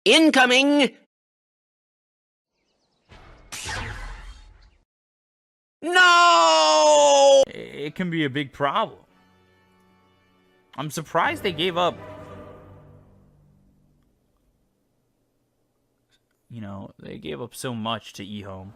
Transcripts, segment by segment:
Incoming! No! It can be a big problem. I'm surprised they gave up. You know, they gave up so much to Ehome.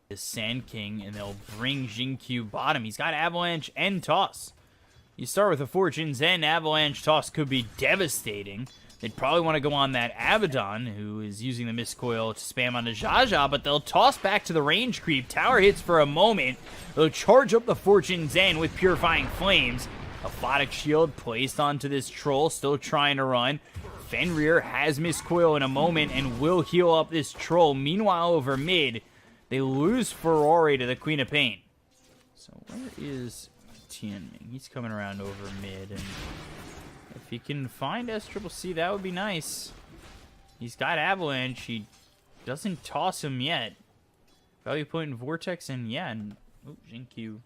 The Sand King, and they'll bring Jinkyu bottom. He's got Avalanche and Toss. You start with a Fortune's End. Avalanche Toss could be devastating. They'd probably want to go on that Abaddon, who is using the Miscoil to spam onto Jaja, but they'll toss back to the range creep. Tower hits for a moment. They'll charge up the Fortune's End with Purifying Flames. Aphotic Shield placed onto this Troll, still trying to run. Fenrir has Miscoil in a moment and will heal up this Troll. Meanwhile, over mid, they lose Ferrari to the Queen of Pain. So where is Tianming? He's coming around over mid, and if he can find SCCC, that would be nice. He's got Avalanche. He doesn't toss him yet. Value point in Vortex, and yeah, and ooh, Jinkyu.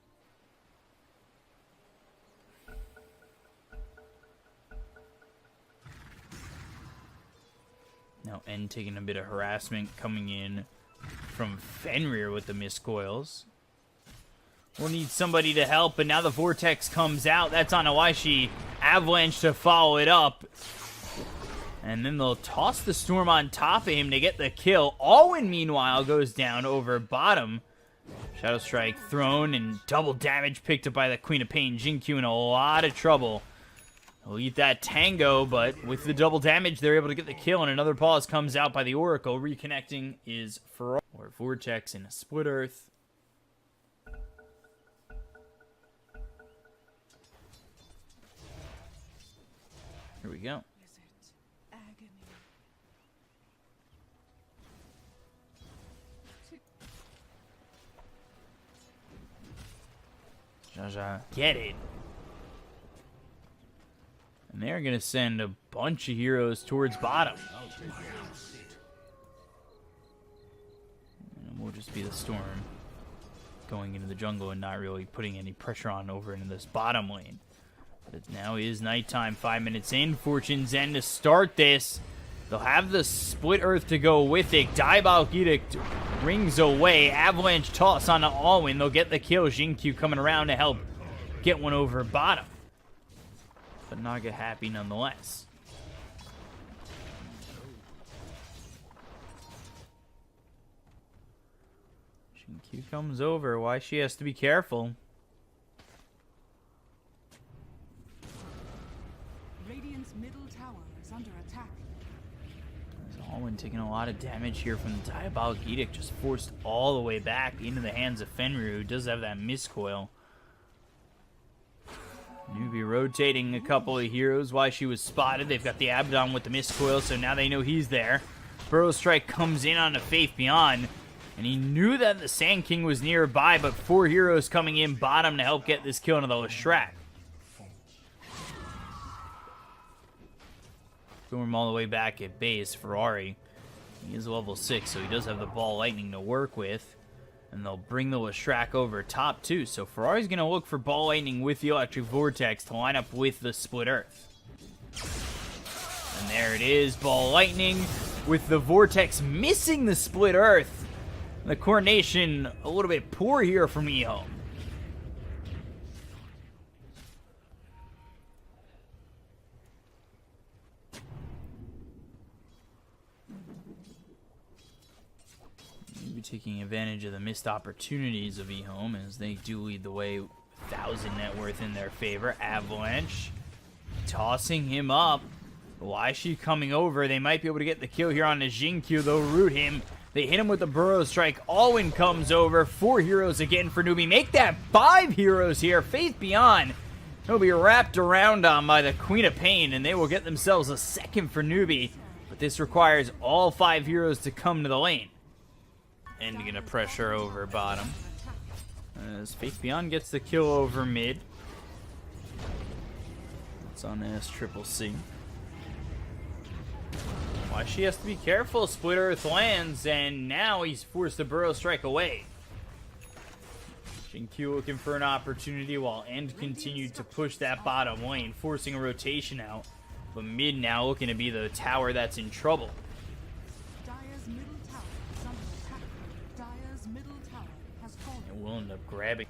Now N taking a bit of harassment coming in from Fenrir with the Miscoils. We'll need somebody to help, but now the Vortex comes out. That's on Awaishi. Avalanche to follow it up. And then they'll toss the Storm on top of him to get the kill. Alwyn, meanwhile, goes down over bottom. Shadow Strike thrown and double damage picked up by the Queen of Pain. Jinkyu in a lot of trouble. He'll eat that Tango, but with the double damage, they're able to get the kill, and another pause comes out by the Oracle. Reconnecting is Ferrari. Or Vortex in a Split Earth. Here we go. Jaja, get it. And they're going to send a bunch of heroes towards bottom. And we'll just be the Storm going into the jungle and not really putting any pressure on over into this bottom lane. But it now is nighttime, 5 minutes in. Fortune's End to start this. They'll have the Split Earth to go with it. Diabolic Edict rings away. Avalanche toss on to Alwyn. They'll get the kill. Jinkyu coming around to help get one over bottom. But Naga happy nonetheless. Jinkyu comes over. Why she has to be careful. Radiant's middle tower is under attack. Alwyn taking a lot of damage here from the Diabolic Edict, just forced all the way back into the hands of Fenrir, who does have that Miscoil. Newbee rotating a couple of heroes while she was spotted. They've got the Abaddon with the Miscoil, so now they know he's there. Burrow Strike comes in on the Faith Beyond, and he knew that the Sand King was nearby, but 4 heroes coming in bottom to help get this kill into the Leshrac. Storm all the way back at base. Ferrari, he is level 6, so he does have the Ball Lightning to work with. And they'll bring the Leshrac over top too. So Ferrari's going to look for Ball Lightning with the Electric Vortex to line up with the Split Earth. And there it is, Ball Lightning with the Vortex missing the Split Earth. The coordination a little bit poor here from Ehome. Taking advantage of the missed opportunities of Ehome as they do lead the way with 1,000 net worth in their favor. Avalanche tossing him up. Why is she coming over? They might be able to get the kill here on the Jinkyu. They'll root him. They hit him with the Burrow Strike. Alwyn comes over. 4 heroes again for Newbee. Make that 5 heroes here. Faith Beyond. He'll be wrapped around on by the Queen of Pain, and they will get themselves a second for Newbee. But this requires all 5 heroes to come to the lane. And gonna pressure over bottom. As Faith Beyond gets the kill over mid. It's on SCCC. Why she has to be careful. Split Earth lands, and now he's forced to burrow strike away. Jinkyu looking for an opportunity while End continued to push that bottom lane, forcing a rotation out. But mid now looking to be the tower that's in trouble. Dire's middle tower is under attack. Dire's middle tower has fallen. And we'll end up grabbing.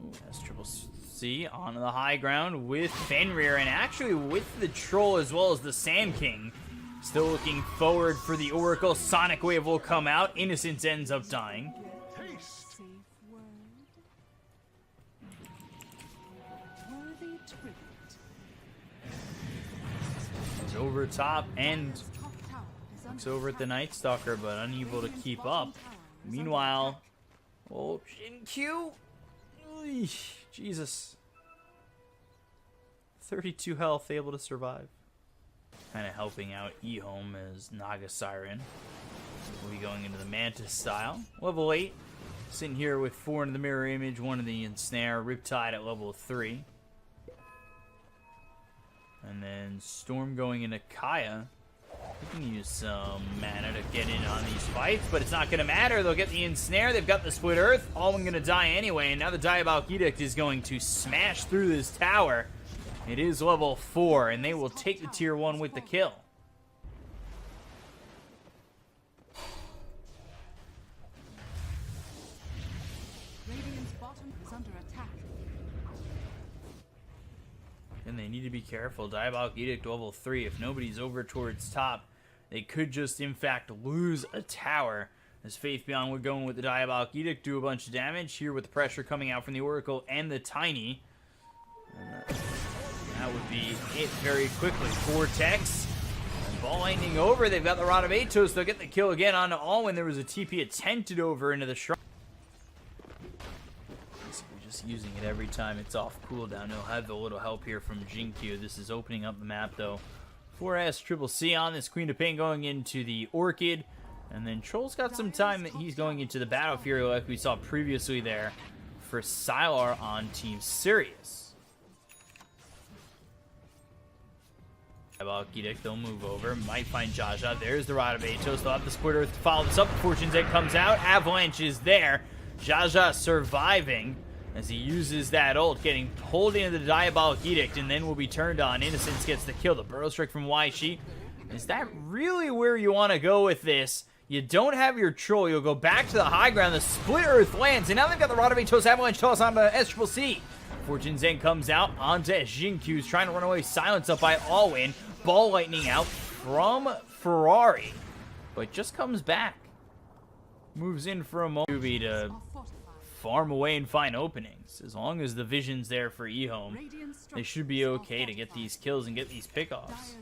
Ooh, that's Triple C on the high ground with Fenrir, and actually with the Troll as well as the Sand King. Still looking forward for the Oracle. Sonic Wave will come out. Innocence ends up dying. Safe word. Worthy tribute. He's over top and Top tower is looks under over at the Night Stalker, but unable to keep up. Meanwhile, oh, Jinkyu. Jesus. 32 health, able to survive. Kind of helping out Ehome as Naga Siren. We'll be going into the Mantis style. Level 8. Sitting here with 4 in the mirror image, 1 in the ensnare. Riptide at level 3. And then Storm going into Kaya. We can use some mana to get in on these fights, but it's not going to matter. They'll get the ensnare. They've got the Split Earth. All going to die anyway. And now the Diabolic Edict is going to smash through this tower. It is level 4, and they will take the tier 1 with the kill. Radiant's bottom is under attack. And they need to be careful. Diabolic Edict level 3. If nobody's over towards top, they could just, in fact, lose a tower. As Faith Beyond would go in with the Diabolic Edict, do a bunch of damage. Here with the pressure coming out from the Oracle and the Tiny. And that would be it very quickly. Vortex. And ball lightning over. They've got the Rod of Atos. They'll get the kill again onto Alwyn. There was a TP attempted over into the shrine. Just using it every time it's off cooldown. He'll have a little help here from Jinkyu. This is opening up the map though. 4S Triple C on this Queen of Pain going into the Orchid. And then Troll's got some time that he's going into the Battle Fury like we saw previously there for Sylar on Team Sirius. Diabolic Edict, they'll move over. Might find Jaja. There's the Rod of Atos. They'll have the Split Earth to follow this up. Fortune's Egg comes out. Avalanche is there. Jaja surviving as he uses that ult, getting pulled into the Diabolic Edict, and then will be turned on. Innocence gets the kill. The Burrow Strike from Waishi. Is that really where you want to go with this? You don't have your Troll. You'll go back to the high ground. The Split Earth lands, and now they've got the Rod of Atos. Avalanche toss onto SCC. Fortune Zen comes out onto Jinkyu's trying to run away. Silence up by Alwyn. Ball lightning out from Ferrari, but just comes back. Moves in for a moment. Newbee to farm away and find openings. As long as the vision's there for Ehome, they should be okay to get these kills and get these pickoffs.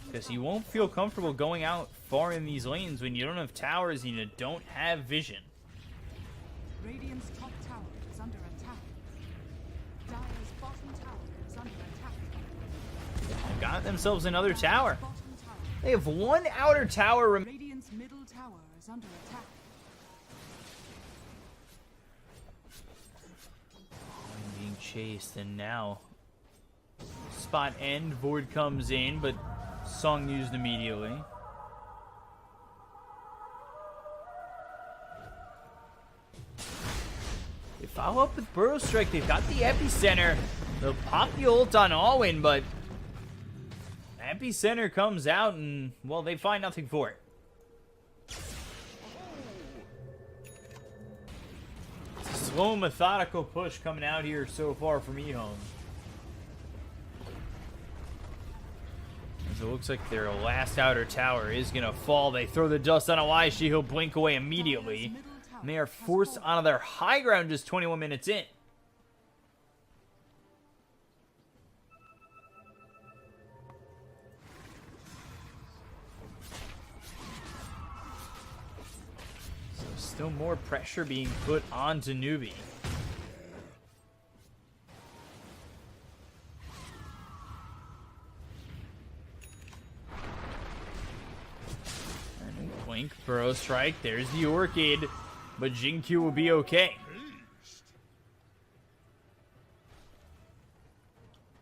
Because you won't feel comfortable going out far in these lanes when you don't have towers and you don't have vision. Radiant's top tower is under attack. Dire's bottom tower is under attack. They've got themselves another tower. Bottom tower. They have one outer tower remaining. Radiant's middle tower is under attack. Being chased, and now spot end. Void comes in, but Song used immediately. They follow up with Burrow Strike. They've got the Epicenter. They'll pop the ult on Alwyn, but Epicenter comes out and, well, they find nothing for it. It's a slow, methodical push coming out here so far from Ehome. As it looks like their last outer tower is going to fall. They throw the dust on Waishi. He'll blink away immediately. And they are forced onto their high ground just 21 minutes in. So still more pressure being put onto Newbee. And blink, Burrow Strike. There's the Orchid. But Jinkyu will be okay.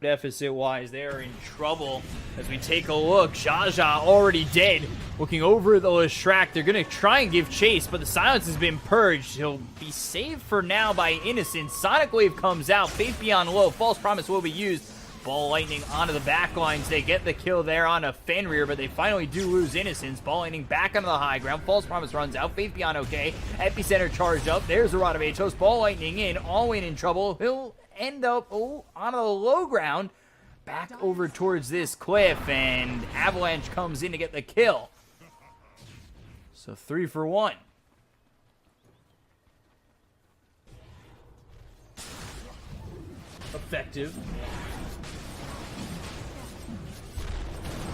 Deficit-wise, they're in trouble. As we take a look, Jaja already dead. Looking over the Leshrac, they're going to try and give chase, but the silence has been purged. He'll be saved for now by Innocence. Sonic Wave comes out. Faith Beyond Low. False Promise will be used. Ball Lightning onto the back lines. They get the kill there on a Fenrir, but they finally do lose Innocence. Ball Lightning back onto the high ground. False Promise runs out. Faith Beyond okay. Epicenter charged up. There's a Rod of Atos. Ball Lightning in. Alwyn in trouble. He'll end up on the low ground. Back over towards this cliff, and Avalanche comes in to get the kill. So 3 for 1. Effective.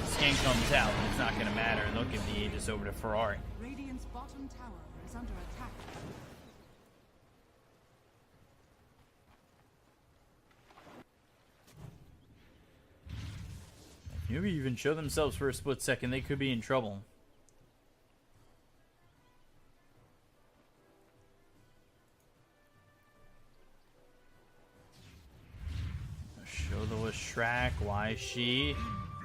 Scan comes out, but it's not going to matter. They'll give the Aegis over to Ferrari. Radiant's bottom tower is under attack. Newbee even show themselves for a split second. They could be in trouble. Show the Leshrac. Why is she?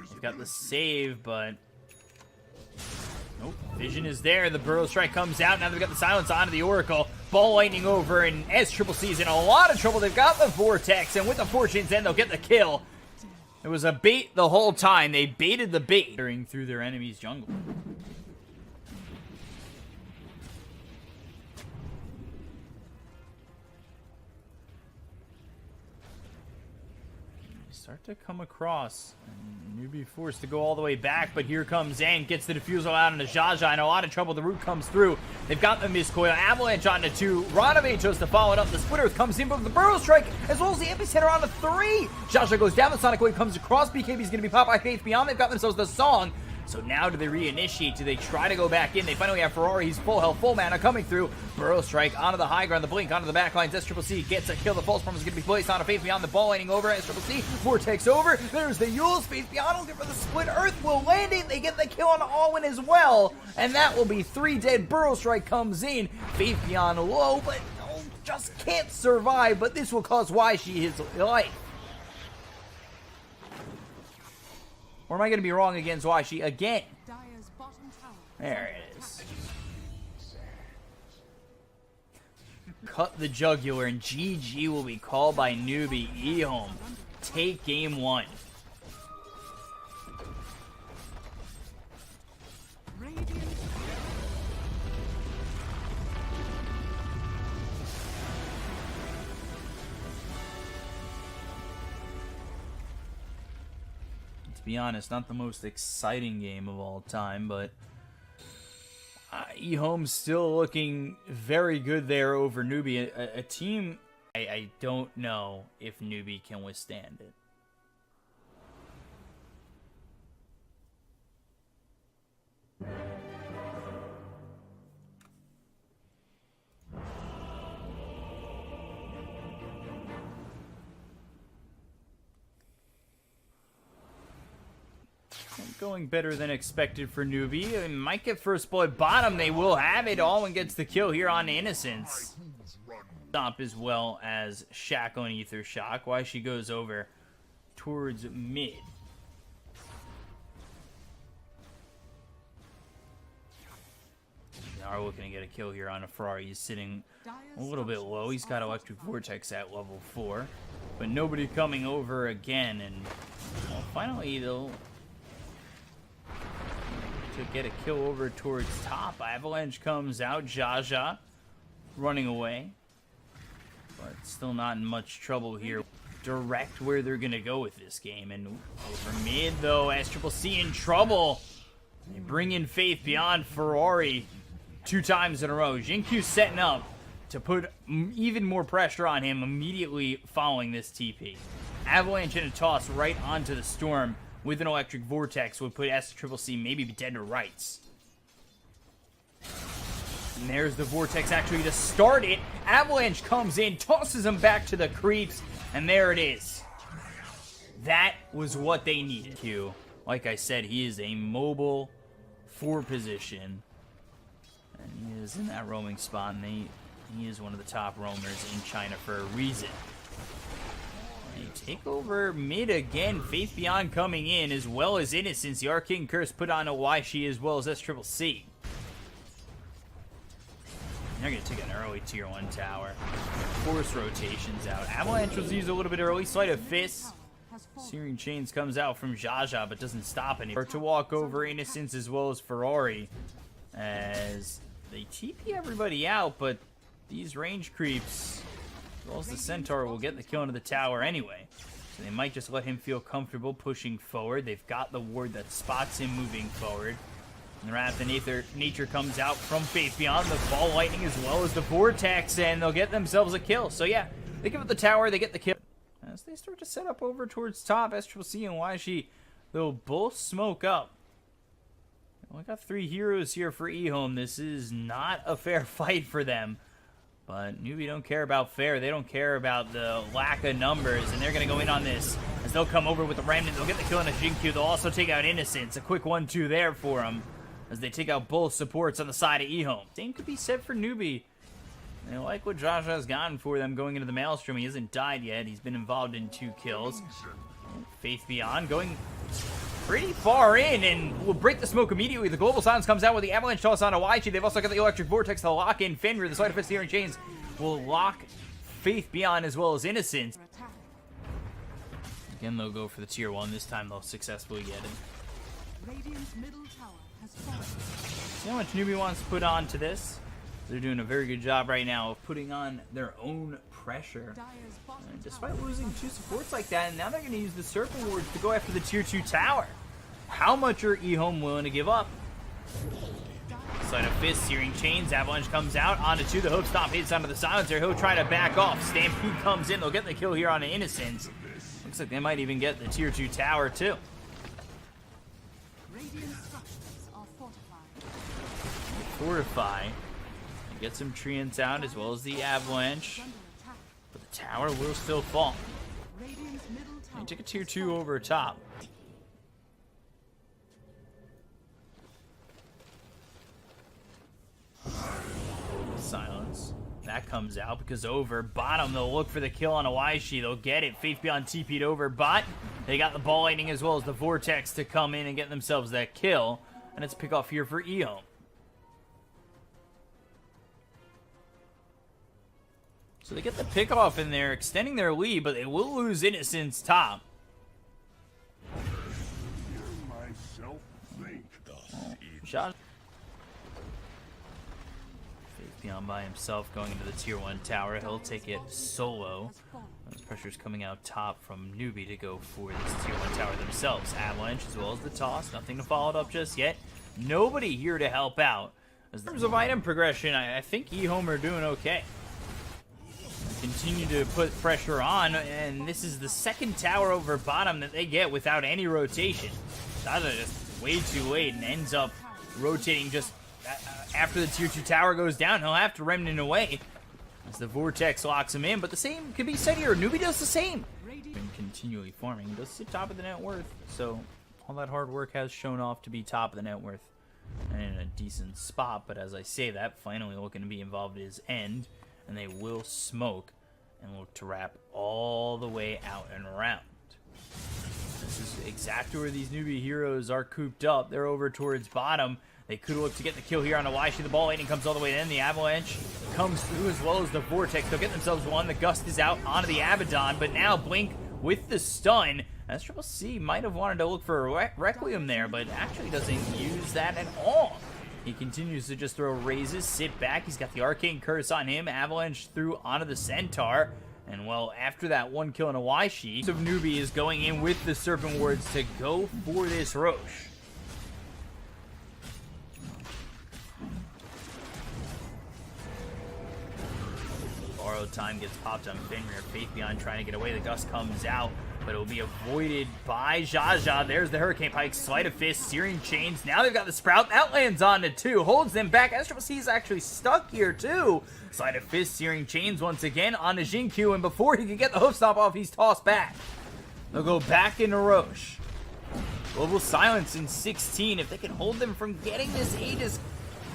They've got the save, but nope. Vision is there. The Burrow Strike comes out. Now they've got the silence onto the Oracle. Ball Lightning over, and SCCC's in a lot of trouble. They've got the Vortex, and with the Fortune's End, they'll get the kill. It was a bait the whole time. They baited the bait through their enemy's jungle. Start to come across. And Newbee forced to go all the way back, but here comes Zan, gets the defusal out into Jaja, in a lot of trouble. The root comes through. They've got the Miscoil. Avalanche onto 2. Rod of Atos to follow it up. The Split Earth comes in, but the Burrow Strike, as well as the Epicenter onto 3. Jaja goes down. The Sonic Wave comes across. BKB's going to be popped by Faith Beyond. They've got themselves the Song. So now do they reinitiate? Do they try to go back in? They finally have Ferrari. He's full health, full mana coming through. Burrow Strike onto the high ground. The Blink onto the back lines. SCCC gets a kill. The False Promise is going to be placed on a Faith Beyond. The Ball Lightning over. SCCC. Vortex over. There's the Yules. Faith Beyond will get for the Split Earth. Will land it. They get the kill on Alwyn as well. And that will be 3 dead. Burrow Strike comes in. Faith Beyond low, but just can't survive. But this will cost Waishi his life. Or am I going to be wrong against Waishi again? Dire's bottom tower. There it is. Cut the jugular, and GG will be called by Newbee. Ehome take game 1. Radiant. To be honest, not the most exciting game of all time, but Ehome's still looking very good there over Newbee. A team I don't know if Newbee can withstand it. Going better than expected for Newbee. They might get first blood bottom. They will have it. Alwyn gets the kill here on Innocence. Stomp as well as Shack on Ether Shock. Why she goes over towards mid. They are looking to get a kill here on a Ferrari. He's sitting a little bit low. He's got Electric Vortex at level 4. But nobody coming over again. And well, finally they'll to get a kill over towards top. Avalanche comes out. Jaja running away. But still not in much trouble here. Direct where they're going to go with this game. And over mid, though, SCCC in trouble. They bring in Faith Beyond Ferrari 2 times in a row. Xingqiu setting up to put even more pressure on him immediately following this TP. Avalanche in a toss right onto the Storm with an Electric Vortex would put SCCC maybe dead to rights. And there's the Vortex actually to start it. Avalanche comes in, tosses him back to the creeps, and there it is. That was what they needed. Q, like I said, he is a mobile 4 position. And he is in that roaming spot, and he is one of the top roamers in China for a reason. He take over mid again. Faith Beyond coming in, as well as Innocence. The Arcane Curse put on Oishi, as well as SCCC. They're going to take an early tier 1 tower. Force rotations out. Avalanche was used a little bit early. Sleight of Fist. Searing Chains comes out from Jaja, but doesn't stop anyone. To walk over Innocence as well as Ferrari. As they TP everybody out, but these range creeps, as well as the Centaur, will get the kill into the tower anyway. So they might just let him feel comfortable pushing forward. They've got the ward that spots him moving forward. And the Wrath of Nature comes out from Faith Beyond, the Ball Lightning as well as the Vortex, and they'll get themselves a kill. So yeah, they give it the tower, they get the kill. As they start to set up over towards top, SCCC and Waishi, they'll both smoke up. We got 3 heroes here for Ehome. This is not a fair fight for them. But Newbee don't care about fair. They don't care about the lack of numbers. And they're going to go in on this. As they'll come over with the Remnant. They'll get the kill on a Jinkyu. They'll also take out Innocence. A quick 1-2 there for them. As they take out both supports on the side of Ehome. Same could be said for Newbee. They like what Jaja's gotten for them going into the Maelstrom. He hasn't died yet. He's been involved in 2 kills. Faith Beyond going pretty far in and will break the smoke immediately. The Global Silence comes out with the Avalanche Toss on Oishi. They've also got the Electric Vortex to lock in Fenrir. The Sleight of Fist Searing Chains will lock Faith Beyond as well as Innocence. Again, they'll go for the tier 1. This time they'll successfully get it. Radiant's middle tower has fallen. See how much Newbee wants to put on to this? They're doing a very good job right now of putting on their own pressure. And despite losing 2 supports like that, and now they're going to use the Serpent Wards to go after the tier 2 tower. How much are Ehome willing to give up? Sleight of Fist, Searing Chains, Avalanche comes out onto 2. The Hope Stomp hits onto the Silencer. He'll try to back off. Stampede comes in. They'll get the kill here on Innocence. Looks like they might even get the tier 2 tower too. Radiant structures are fortified. Fortify. Get some Treants out as well as the Avalanche. But the tower will still fall. Radiant's middle tower. They took a tier 2 over top. Silence. That comes out because over bottom they'll look for the kill on Oishi. They'll get it. Faith Beyond TP'd over bot. They got the Ball Lightning as well as the Vortex to come in and get themselves that kill. And it's a pick off here for Ehome. So they get the pick off in there, extending their lead, but they will lose Innocence top. Shot. Faith Beyond by himself going into the tier 1 tower. He'll take it solo. As pressure's coming out top from Newbee to go for this tier 1 tower themselves. Avalanche as well as the toss. Nothing to follow it up just yet. Nobody here to help out. In terms of item progression, I think Ehome are doing okay. Continue to put pressure on, and this is the 2nd tower over bottom that they get without any rotation. Zaza just way too late and ends up rotating just after the tier 2 tower goes down. He'll have to remnant away as the Vortex locks him in, but the same could be said here. Newbee does the same. Been continually farming. He does sit top of the net worth, so all that hard work has shown off to be top of the net worth and in a decent spot. But as I say that, finally looking to be involved at his end. And they will smoke and look to wrap all the way out and around. This is exactly where these Newbee heroes are cooped up. They're over towards bottom. They could look to get the kill here on Oishi. The Ball Lightning comes all the way in. The Avalanche comes through as well as the Vortex. They'll get themselves one. The Gust is out onto the Abaddon, but now Blink with the stun. SCCC might have wanted to look for a Requiem there, but actually doesn't use that at all. He continues to just throw raises, sit back. He's got the Arcane Curse on him. Avalanche through onto the Centaur. And, well, after that 1 kill in Oishi, of Newbee is going in with the Serpent Wards to go for this Roche. Borrowed time gets popped on Fenrir. Faith Beyond trying to get away. The Gust comes out, but it will be avoided by Jaja. There's the Hurricane Pike, Sleight of Fist, Searing Chains. Now they've got the Sprout. That lands on to 2, holds them back. SCCC is actually stuck here too. Sleight of Fist, Searing Chains once again on to Jinkyu, and before he can get the hoof stomp off, he's tossed back. They'll go back into Roche. Global Silence in 16. If they can hold them from getting this Aegis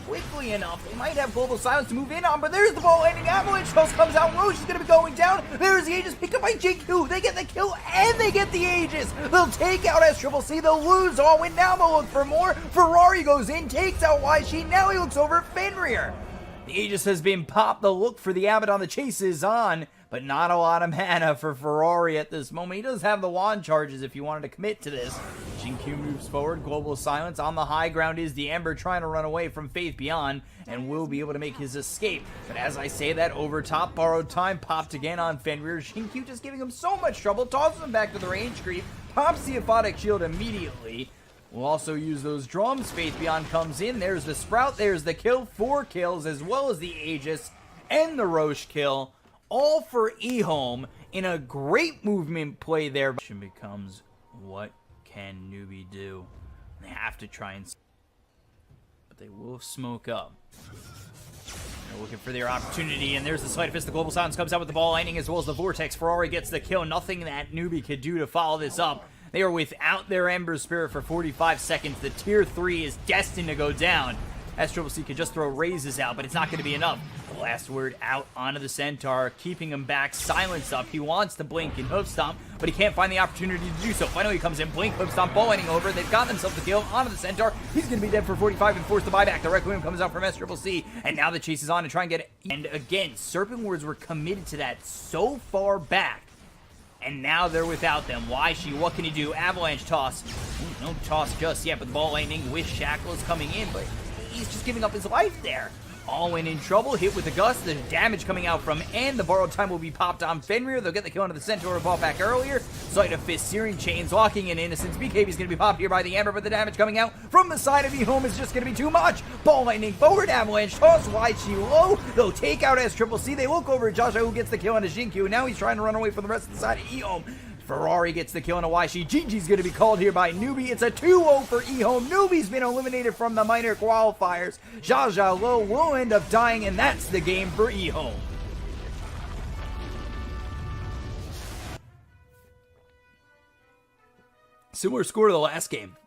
quickly enough. They might have Global Silence to move in on, but there's the ball landing. Avalanche Toss comes out. Roche is going to be going down. There's the Aegis picked up by JQ. They get the kill and they get the Aegis. They'll take out SCCC. They'll lose all win. Now they'll look for more. Ferrari goes in, takes out YG. Now he looks over at Fenrir. The Aegis has been popped. The look for the Abaddon. The chase is on, but not a lot of mana for Ferrari at this moment. He does have the wand charges if you wanted to commit to this. Jin-Q moves forward. Global Silence. On the high ground is the Ember trying to run away from Faith Beyond and will be able to make his escape. But as I say that, over top, borrowed time popped again on Fenrir. Jin-Q just giving him so much trouble. Tosses him back to the range creep. Pops the Aphotic Shield immediately. We'll also use those drums. Faith Beyond comes in. There's the Sprout. There's the kill. 4 kills, as well as the Aegis and the Roche kill. All for Ehome in a great movement play there. The question becomes, what can Newbee do? They have to try and... but they will smoke up. They're looking for their opportunity, and there's the Sleight of Fist. The Global Silence comes out with the ball lightning as well as the Vortex. Ferrari gets the kill. Nothing that Newbee could do to follow this up. They are without their Ember Spirit for 45 seconds. The Tier 3 is destined to go down. SCCC could just throw raises out, but it's not going to be enough. The last word out onto the Centaur, keeping him back, silenced up. He wants to blink and hoof stomp, but he can't find the opportunity to do so. Finally, he comes in, blink, hoof stomp, ball ending over. They've got themselves the kill onto the Centaur. He's going to be dead for 45 and forced to buy back. The Requiem comes out from SCCC, and now the chase is on to try and get it. And again, Serpent Wards were committed to that so far back. And now they're without them. What can he do? Avalanche Toss. Ooh, no toss just yet, but the ball lightning with Shackles coming in, but he's just giving up his life there. All in trouble, hit with the Gust, the damage coming out from N. The borrowed time will be popped on Fenrir. They'll get the kill onto the Centaur, ball back earlier. Sleight of Fist, Searing Chains, locking in Innocence. BKB is going to be popped here by the Ember, but the damage coming out from the side of Ehome is just going to be too much. Ball lightning forward, Avalanche Toss, YG low. They'll take out SCCC. They look over at Joshua, who gets the kill onto Jin-Q, and now he's trying to run away from the rest of the side of Ehome. Ferrari gets the kill on a YG. GG's going to be called here by Newbee. It's a 2-0 for Ehome. Newbee's been eliminated from the minor qualifiers. Zha Lo will end up dying, and that's the game for Ehome. Similar score to the last game.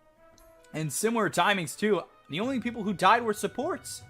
And similar timings, too. The only people who died were supports.